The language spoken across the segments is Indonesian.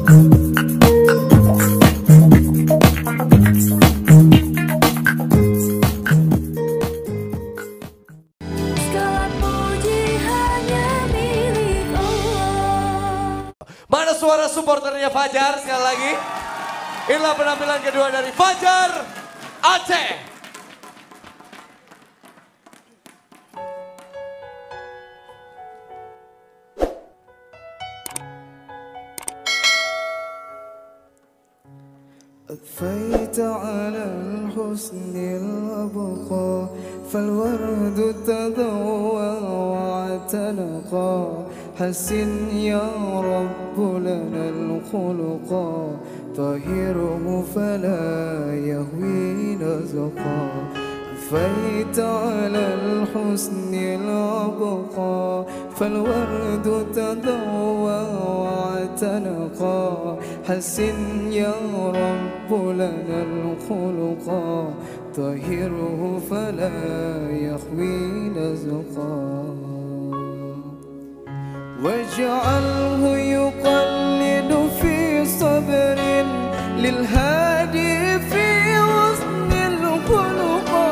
Mana suara supporternya Fajar sekali lagi? Inilah penampilan kedua dari Fajar Aceh. أضفيت على الحسن الأبقى فالورد تضوى واعتنقا حسن يا رب لنا الخلقا طهره فلا يهوي نزقا أضفيت على الحسن الأبقى فالورد تضوى واعتنقا حسن يا رب لنا الخلقا طهره فلا يخوي نزقا واجعله يقلد في صبر للهادي في وزن الخلقا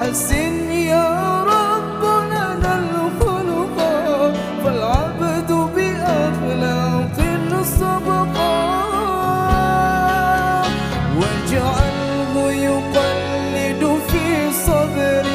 حسن يا رب لنا الخلقا فالعبد بأخلاق سبقا واجعله يقلد في صبر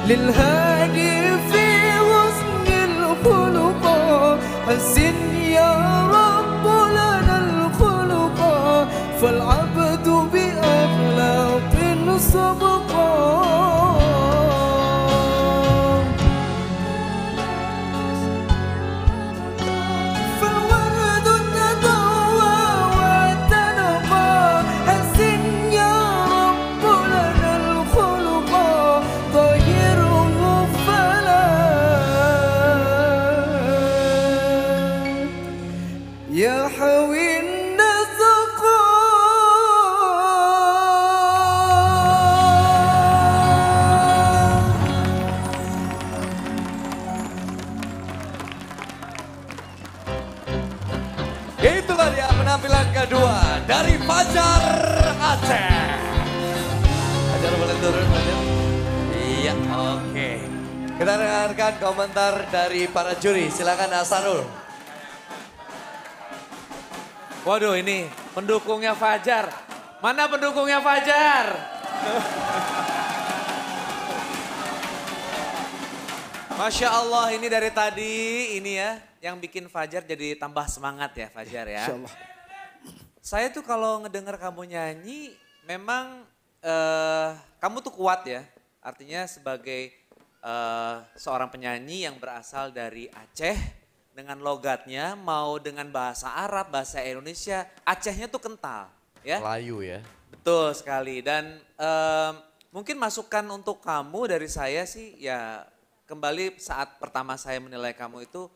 للهادي في وزن الخلقا حسن يا رب لنا الخلقا فالعبد بأخلاق سبقا يا حوي النسقا Itulah dia penampilan kedua dari Fajar Aceh. Fajar boleh turun, Fajar? Iya, oke. Kita dengarkan komentar dari para juri. Silakan Asarul. Waduh, ini pendukungnya Fajar. Mana pendukungnya Fajar? Masya Allah, ini dari tadi ini ya yang bikin Fajar jadi tambah semangat ya Fajar ya. Insya Allah. Saya tuh kalau ngedenger kamu nyanyi memang kamu tuh kuat ya. Artinya sebagai seorang penyanyi yang berasal dari Aceh. Dengan logatnya, mau dengan bahasa Arab, bahasa Indonesia, Acehnya tuh kental. Ya? Melayu ya. Betul sekali dan mungkin masukan untuk kamu dari saya sih ya kembali saat pertama saya menilai kamu itu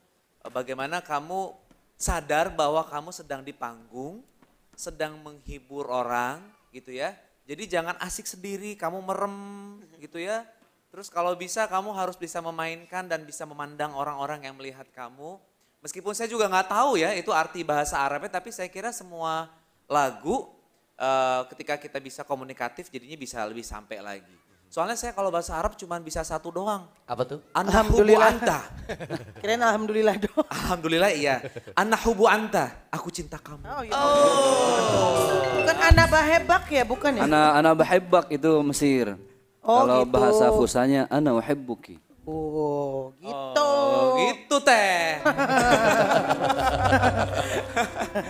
bagaimana kamu sadar bahwa kamu sedang di panggung, sedang menghibur orang gitu ya. Jadi jangan asik sendiri, kamu merem gitu ya. Terus kalau bisa kamu harus bisa memainkan dan bisa memandang orang-orang yang melihat kamu. Meskipun saya juga nggak tahu ya itu arti bahasa Arabnya, tapi saya kira semua lagu ketika kita bisa komunikatif jadinya bisa lebih sampai lagi. Soalnya saya kalau bahasa Arab cuma bisa satu doang. Apa tuh? Alhamdulillah anta. Kirain alhamdulillah dong. Alhamdulillah iya. Anahubu anta, aku cinta kamu. Oh, iya. Bukan anak bahebak ya, bukan ya? Anak bahibbak itu Mesir. Oh, kalau gitu. bahasa fusanya ana uhibbuki. Oh, gitu. Oh, gitu teh.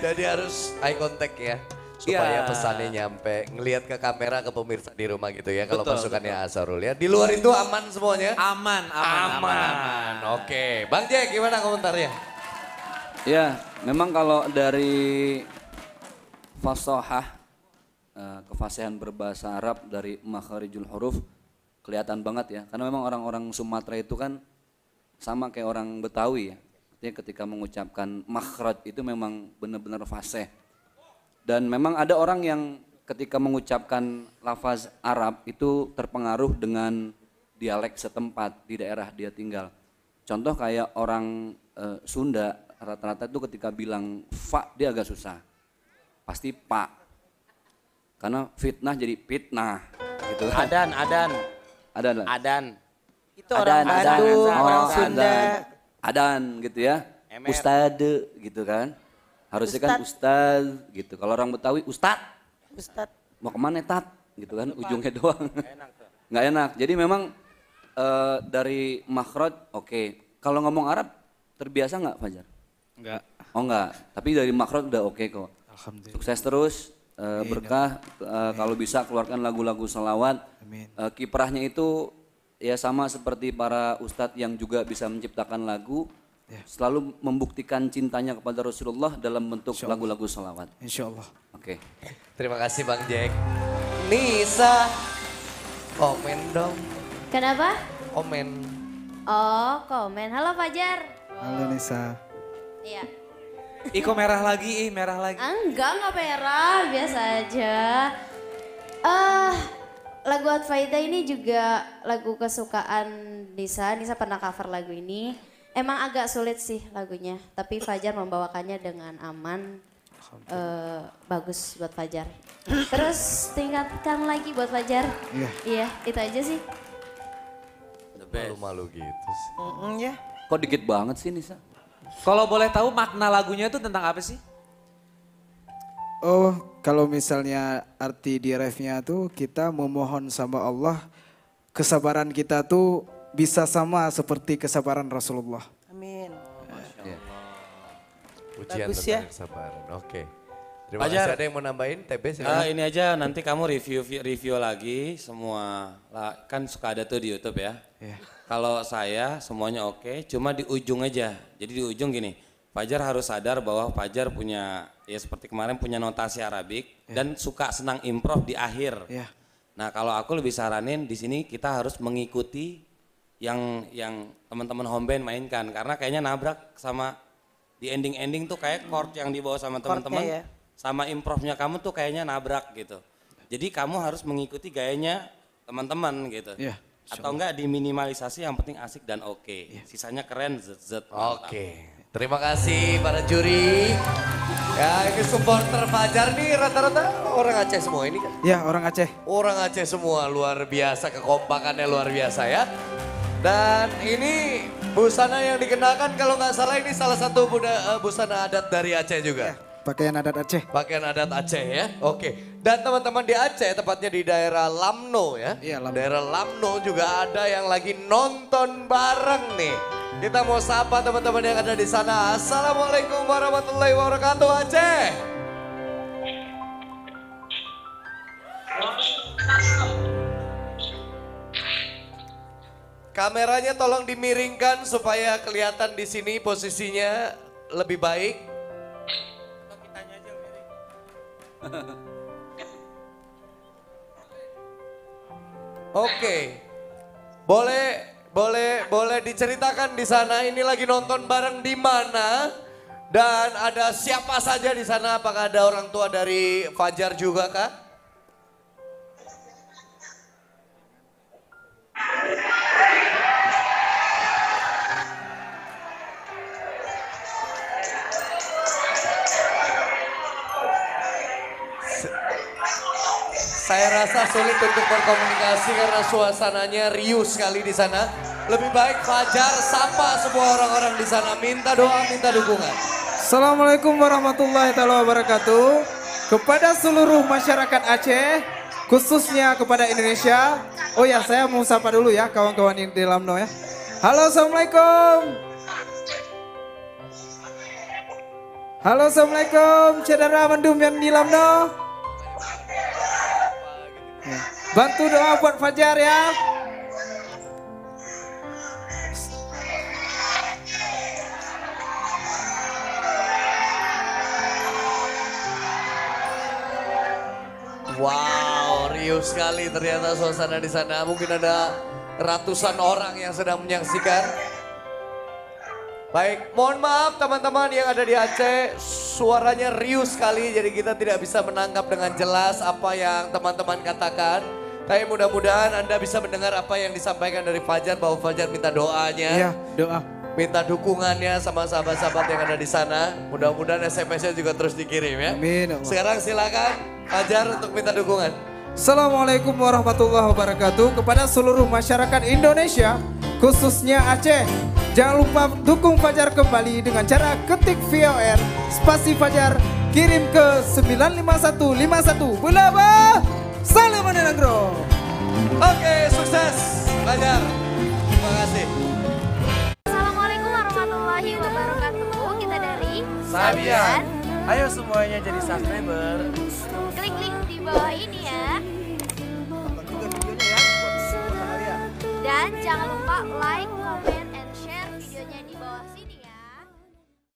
Jadi harus eye contact ya. Supaya Iya. pesannya nyampe. Ngelihat ke kamera ke pemirsa di rumah gitu ya. Kalau Betul, masukannya Asarul ya. Di luar itu aman semuanya? Aman. Oke. Bang Jack gimana komentarnya? Ya, memang kalau dari fasahah, kefasihan berbahasa Arab dari makharijul huruf kelihatan banget ya. Karena memang orang-orang Sumatera itu kan sama kayak orang Betawi ya. Artinya ketika mengucapkan makhraj itu memang benar-benar fasih. Dan memang ada orang yang ketika mengucapkan lafaz Arab itu terpengaruh dengan dialek setempat di daerah dia tinggal. Contoh kayak orang Sunda rata-rata itu ketika bilang fa dia agak susah. pasti pak. Karena fitnah jadi fitnah gitu kan. Adan. Itu orang Bandung, orang Sunda. Adan gitu ya. Ustade gitu kan. Harusnya kan ustad gitu. Kalau orang Betawi ustad. Ustad. Mau kemana tat gitu kan ujungnya doang. Nggak enak. Jadi memang dari makhraj oke. Kalau ngomong Arab terbiasa nggak Fajar? Enggak. Oh enggak. Tapi dari makhraj udah oke kok. Alhamdulillah. Sukses terus. Berkah. Kalau bisa keluarkan lagu-lagu salawat. Amin. Kiprahnya itu ya sama seperti para ustadz yang juga bisa menciptakan lagu. Selalu membuktikan cintanya kepada Rasulullah dalam bentuk lagu-lagu salawat. Insya Allah. Oke. Terima kasih Bang Jack. Nisa, komen dong, Kenapa? komen. Oh, komen. Halo Fajar. Halo Nisa. Iya. Iko merah lagi, merah lagi. Enggak merah, biasa aja. Lagu Atfaida ini juga lagu kesukaan Nisa. Nisa pernah cover lagu ini. Emang agak sulit sih lagunya, tapi Fajar membawakannya dengan aman. Bagus buat Fajar. Terus tingkatkan lagi buat Fajar. Iya. Iya, itu aja sih. Malu-malu gitu sih. Ya. Kok dikit banget sih Nisa? Kalau boleh tahu makna lagunya itu tentang apa sih? Oh, kalau misalnya arti di refnya tuh kita memohon sama Allah kesabaran kita tuh bisa sama seperti kesabaran Rasulullah. Amin. Ujian Bagus tentang ya. kesabaran. Oke. Terima Fajar. kasih. Ada yang mau nambahin? TB silakan. Ini aja nanti kamu review lagi semua kan suka ada tuh di YouTube ya. Iya. Kalau saya semuanya oke, cuma di ujung aja. Jadi di ujung gini, Fajar harus sadar bahwa Fajar punya ya seperti kemarin punya notasi Arabik dan suka senang improv di akhir. Iya. Nah kalau aku lebih saranin di sini kita harus mengikuti yang teman-teman home band mainkan karena kayaknya nabrak sama di ending tuh kayak chord yang dibawa sama teman-teman. Chordnya ya. Sama improvnya kamu tuh kayaknya nabrak gitu. Jadi kamu harus mengikuti gayanya teman-teman gitu. Iya, Atau enggak diminimalisasi yang penting asik dan oke. Sisanya keren zet. Oke. Terima kasih para juri. Ya ini supporter Fajar nih rata-rata orang Aceh semua ini kan. Ya, orang Aceh. Orang Aceh semua luar biasa, kekompakannya luar biasa ya. Dan ini busana yang dikenakan kalau nggak salah ini salah satu busana adat dari Aceh juga. Pakaian adat Aceh. Pakaian adat Aceh ya. Oke. Dan teman-teman di Aceh tepatnya di daerah Lamno ya. Iya, Lamno. Daerah Lamno juga ada yang lagi nonton bareng nih. Kita mau sapa teman-teman yang ada di sana. Assalamualaikum warahmatullahi wabarakatuh Aceh. Kameranya tolong dimiringkan supaya kelihatan di sini posisinya lebih baik. Oke. Boleh diceritakan di sana ini lagi nonton bareng di mana? Dan ada siapa saja di sana? Apakah ada orang tua dari Fajar juga kah? Saya rasa sulit untuk berkomunikasi karena suasananya riuh sekali di sana. Lebih baik Fajar sapa semua orang-orang di sana. Minta doa, minta dukungan. Assalamualaikum warahmatullahi wabarakatuh. Kepada seluruh masyarakat Aceh, khususnya kepada Indonesia. Oh ya, saya mau sapa dulu ya kawan-kawan yang di Lamno ya. Halo, Assalamualaikum. Halo, Assalamualaikum. Saudara mendum yang di Lamno. Bantu doa buat Fajar ya. Wow, riuh sekali ternyata suasana di sana. Mungkin ada ratusan orang yang sedang menyaksikan. Baik, mohon maaf teman-teman yang ada di Aceh, suaranya riuh sekali jadi kita tidak bisa menangkap dengan jelas apa yang teman-teman katakan. Tapi mudah-mudahan Anda bisa mendengar apa yang disampaikan dari Fajar bahwa Fajar minta doanya. Iya, doa. minta dukungannya sama sahabat-sahabat yang ada di sana. Mudah-mudahan SMS-nya juga terus dikirim ya. Amin, ya Allah. Sekarang silakan Fajar untuk minta dukungan. Assalamualaikum warahmatullahi wabarakatuh kepada seluruh masyarakat Indonesia, khususnya Aceh. Jangan lupa dukung Fajar kembali dengan cara ketik VOR spasi Fajar, kirim ke 95151 Bulaba Salaman Negro. Oke, sukses Fajar. Terima kasih. Assalamualaikum warahmatullahi wabarakatuh. Kita dari Sabian. Ayo semuanya jadi subscriber. Klik link di bawah ini ya. Tonton juga videonya ya buat kalian. Dan jangan lupa like,